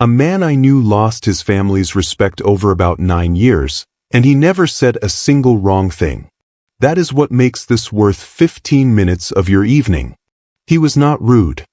A man I knew lost his family's respect over about 9 years, and he never said a single wrong thing. That is what makes this worth 15 minutes of your evening. He was not rude.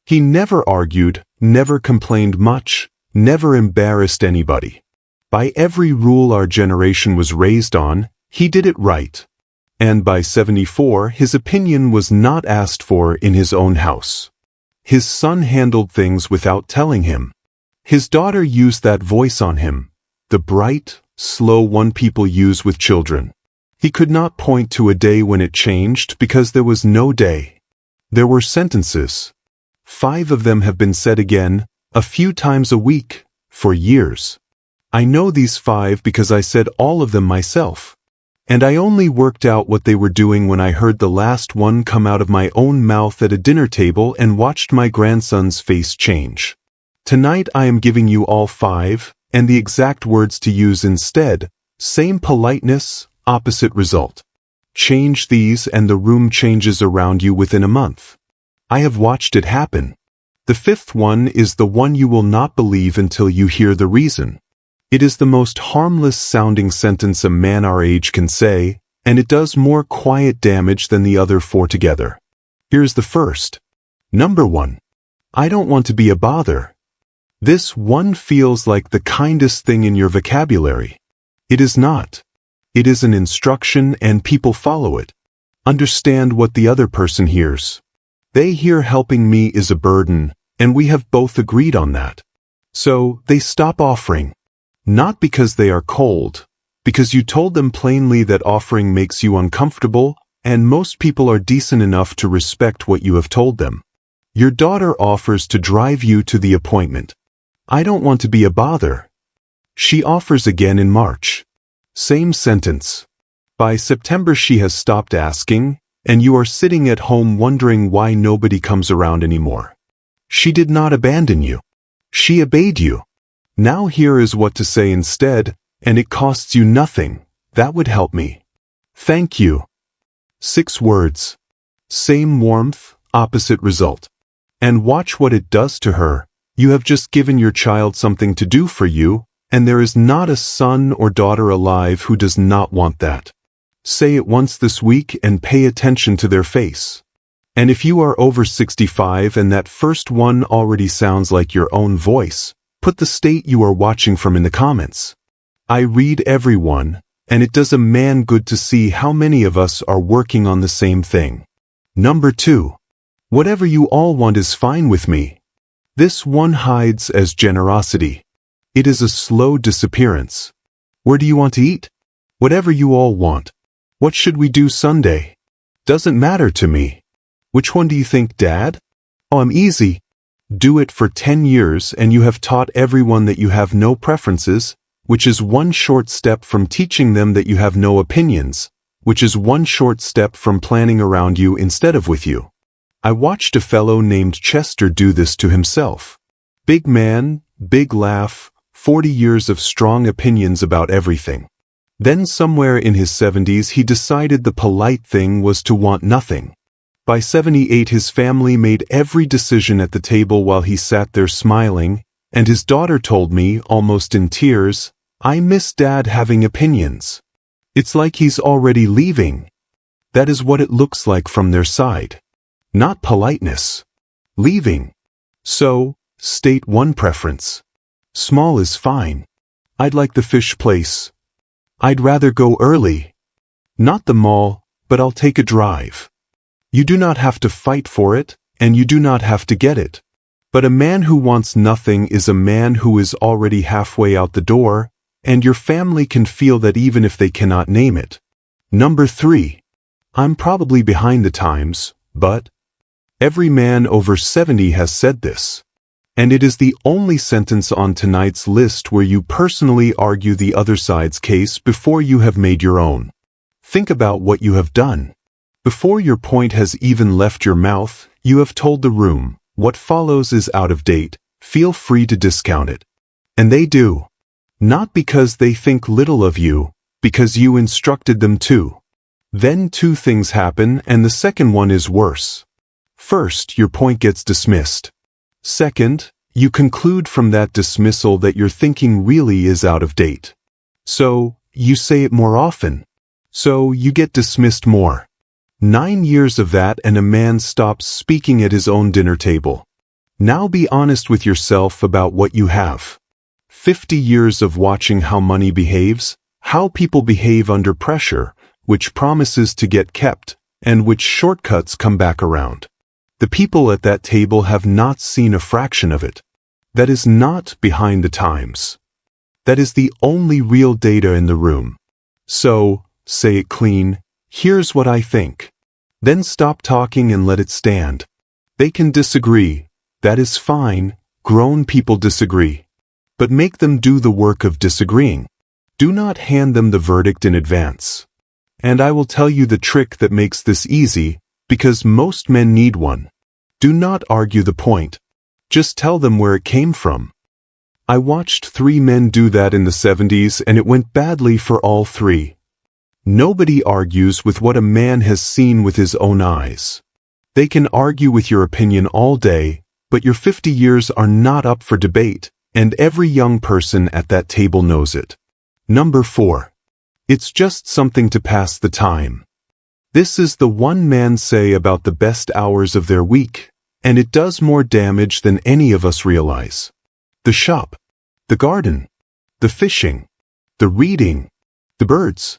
He never argued, never complained much, never embarrassed anybody. By every rule our generation was raised on, he did it right. And by 74, his opinion was not asked for in his own house. His son handled things without telling him. His daughter used that voice on him, the bright, slow one people use with children. He could not point to a day when it changed because there was no day. There were sentences. 5 of them have been said again, a few times a week, for years. I know these 5 because I said all of them myself. And I only worked out what they were doing when I heard the last one come out of my own mouth at a dinner table and watched my grandson's face change. Tonight I am giving you all 5, and the exact words to use instead, same politeness, opposite result. Change these and the room changes around you within a month. I have watched it happen. The 5th one is the one you will not believe until you hear the reason. It is the most harmless sounding sentence a man our age can say, and it does more quiet damage than the other 4 together. Here's the first. Number 1. I don't want to be a bother. This one feels like the kindest thing in your vocabulary. It is not. It is an instruction and people follow it. Understand what the other person hears. They hear helping me is a burden, and we have both agreed on that. So, they stop offering. Not because they are cold, because you told them plainly that offering makes you uncomfortable, and most people are decent enough to respect what you have told them. Your daughter offers to drive you to the appointment. I don't want to be a bother. She offers again in March. Same sentence. By September she has stopped asking, and you are sitting at home wondering why nobody comes around anymore. She did not abandon you. She obeyed you. Now here is what to say instead, and it costs you nothing. That would help me. Thank you. 6 words. Same warmth, opposite result. And watch what it does to her. You have just given your child something to do for you, and there is not a son or daughter alive who does not want that. Say it once this week and pay attention to their face. And if you are over 65 and that first one already sounds like your own voice, put the state you are watching from in the comments. I read everyone, and it does a man good to see how many of us are working on the same thing. Number 2. Whatever you all want is fine with me. This one hides as generosity. It is a slow disappearance. Where do you want to eat? Whatever you all want. What should we do Sunday? Doesn't matter to me. Which one do you think, Dad? Oh, I'm easy. Do it for 10 years and you have taught everyone that you have no preferences, which is one short step from teaching them that you have no opinions, which is one short step from planning around you instead of with you. I watched a fellow named Chester do this to himself. Big man, big laugh, 40 years of strong opinions about everything. Then somewhere in his 70s he decided the polite thing was to want nothing. By 78 his family made every decision at the table while he sat there smiling, and his daughter told me, almost in tears, I miss Dad having opinions. It's like he's already leaving. That is what it looks like from their side. Not politeness. Leaving. So, state one preference. Small is fine. I'd like the fish place. I'd rather go early. Not the mall, but I'll take a drive. You do not have to fight for it, and you do not have to get it. But a man who wants nothing is a man who is already halfway out the door, and your family can feel that even if they cannot name it. Number 3. I'm probably behind the times, but every man over 70 has said this. And it is the only sentence on tonight's list where you personally argue the other side's case before you have made your own. Think about what you have done. Before your point has even left your mouth, you have told the room, what follows is out of date, feel free to discount it. And they do. Not because they think little of you, because you instructed them to. Then 2 things happen and the second one is worse. First, your point gets dismissed. Second, You conclude from that dismissal that your thinking really is out of date. So, you say it more often. So, you get dismissed more. 9 years of that and a man stops speaking at his own dinner table. Now be honest with yourself about what you have. 50 years of watching how money behaves, how people behave under pressure, which promises to get kept, and which shortcuts come back around. The people at that table have not seen a fraction of it. That is not behind the times. That is the only real data in the room. So, say it clean, here's what I think. Then stop talking and let it stand. They can disagree. That is fine. Grown people disagree. But make them do the work of disagreeing. Do not hand them the verdict in advance. And I will tell you the trick that makes this easy, because most men need one. Do not argue the point. Just tell them where it came from. I watched 3 men do that in the 70s and it went badly for all 3. Nobody argues with what a man has seen with his own eyes. They can argue with your opinion all day, but your 50 years are not up for debate, and every young person at that table knows it. Number 4. It's just something to pass the time. This is the one man say about the best hours of their week, and it does more damage than any of us realize. The shop, the garden, the fishing, the reading, the birds.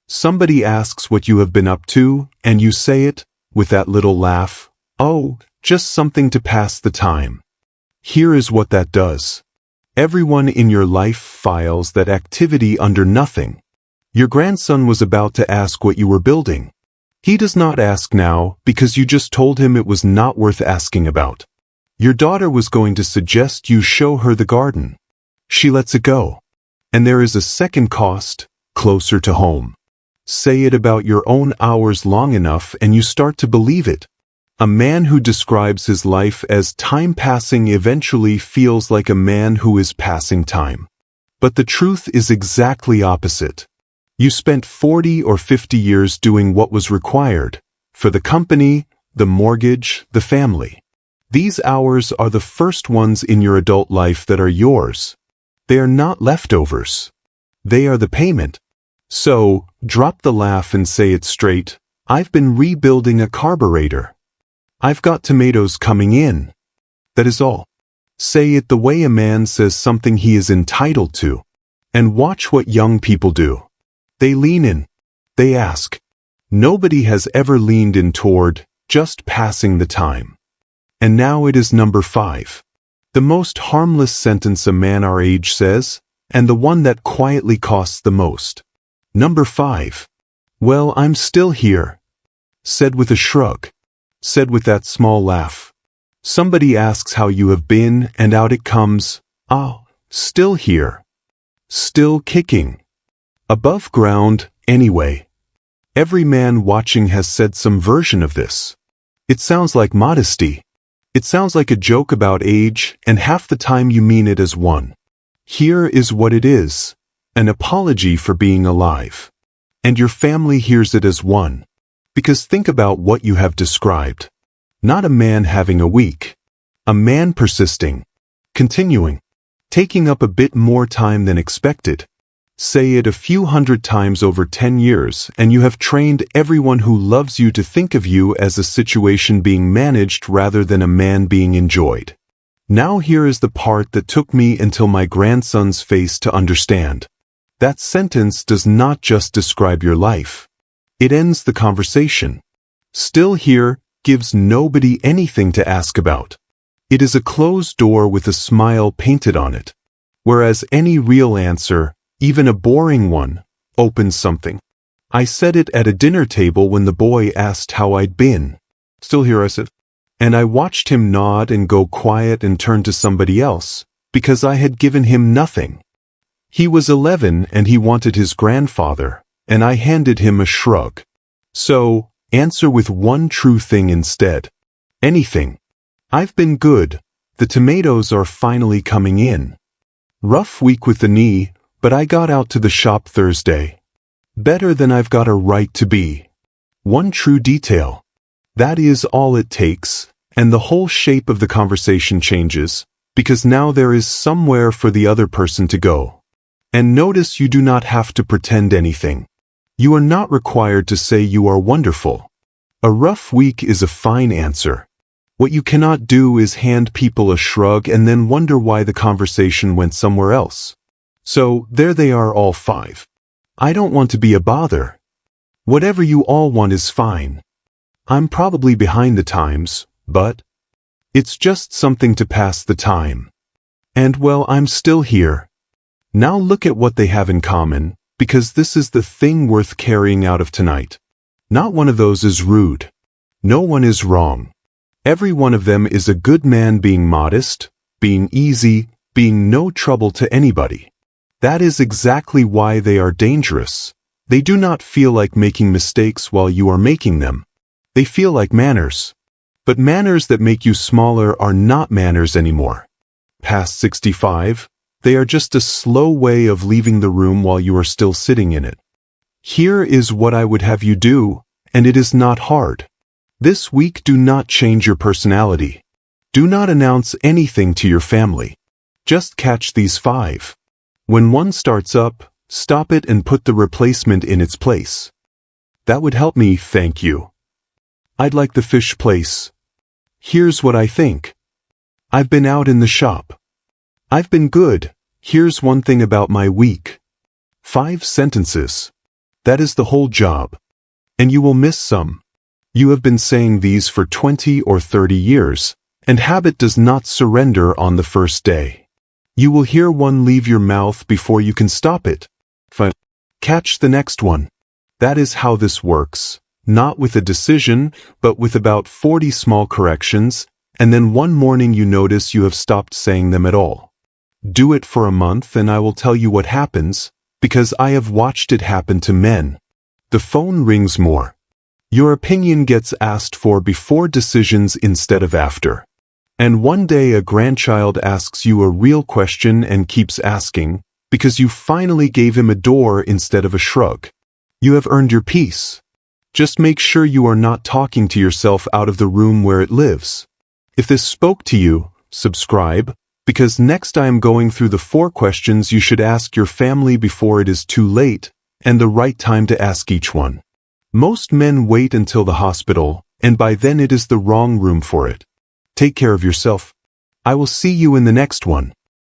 Somebody asks what you have been up to, and you say it, with that little laugh, oh, just something to pass the time. Here is what that does. Everyone in your life files that activity under nothing. Your grandson was about to ask what you were building. He does not ask now because you just told him it was not worth asking about. Your daughter was going to suggest you show her the garden. She lets it go. And there is a second cost, closer to home. Say it about your own hours long enough and you start to believe it. A man who describes his life as time passing eventually feels like a man who is passing time. But the truth is exactly opposite. You spent 40 or 50 years doing what was required, for the company, the mortgage, the family. These hours are the first ones in your adult life that are yours. They are not leftovers. They are the payment. So, drop the laugh and say it straight. I've been rebuilding a carburetor. I've got tomatoes coming in. That is all. Say it the way a man says something he is entitled to. And watch what young people do. They lean in. They ask. Nobody has ever leaned in toward just passing the time. And now it is number 5. The most harmless sentence a man our age says, and the one that quietly costs the most. Number 5. Well, I'm still here. Said with a shrug. Said with that small laugh. Somebody asks how you have been, and out it comes, still here. Still kicking. Above ground, anyway. Every man watching has said some version of this. It sounds like modesty. It sounds like a joke about age, and half the time you mean it as one. Here is what it is. An apology for being alive. And your family hears it as one. Because think about what you have described. Not a man having a week. A man persisting. Continuing. Taking up a bit more time than expected. Say it a few hundred times over 10 years, and you have trained everyone who loves you to think of you as a situation being managed rather than a man being enjoyed. Now here is the part that took me until my grandson's face to understand. That sentence does not just describe your life. It ends the conversation. Still here gives nobody anything to ask about. It is a closed door with a smile painted on it. Whereas any real answer, even a boring one, opens something. I said it at a dinner table when the boy asked how I'd been. Still here, I said. And I watched him nod and go quiet and turn to somebody else, because I had given him nothing. He was 11 and he wanted his grandfather, and I handed him a shrug. So, answer with one true thing instead. Anything. I've been good. The tomatoes are finally coming in. Rough week with the knee, but I got out to the shop Thursday. Better than I've got a right to be. One true detail. That is all it takes, and the whole shape of the conversation changes. because now there is somewhere for the other person to go. And notice you do not have to pretend anything. You are not required to say you are wonderful. A rough week is a fine answer. What you cannot do is hand people a shrug and then wonder why the conversation went somewhere else. So, there they are all 5. I don't want to be a bother. Whatever you all want is fine. I'm probably behind the times, but it's just something to pass the time. And well, I'm still here. Now look at what they have in common, because this is the thing worth carrying out of tonight. Not one of those is rude. No one is wrong. Every one of them is a good man being modest, being easy, being no trouble to anybody. That is exactly why they are dangerous. They do not feel like making mistakes while you are making them. They feel like manners. But manners that make you smaller are not manners anymore. Past 65, they are just a slow way of leaving the room while you are still sitting in it. Here is what I would have you do, and it is not hard. This week do not change your personality. Do not announce anything to your family. Just catch these 5. When one starts up, stop it and put the replacement in its place. That would help me, thank you. I'd like the fish place. Here's what I think. I've been out in the shop. I've been good. Here's one thing about my week. 5 sentences. That is the whole job. And you will miss some. You have been saying these for 20 or 30 years, and habit does not surrender on the first day. You will hear one leave your mouth before you can stop it. Catch the next one. That is how this works. Not with a decision, but with about 40 small corrections, and then one morning you notice you have stopped saying them at all. Do it for a month and I will tell you what happens, because I have watched it happen to men. The phone rings more. Your opinion gets asked for before decisions instead of after. And one day a grandchild asks you a real question and keeps asking, because you finally gave him a door instead of a shrug. You have earned your peace. Just make sure you are not talking to yourself out of the room where it lives. If this spoke to you, subscribe, because next I am going through the 4 questions you should ask your family before it is too late, and the right time to ask each one. Most men wait until the hospital, and by then it is the wrong room for it. Take care of yourself. I will see you in the next one.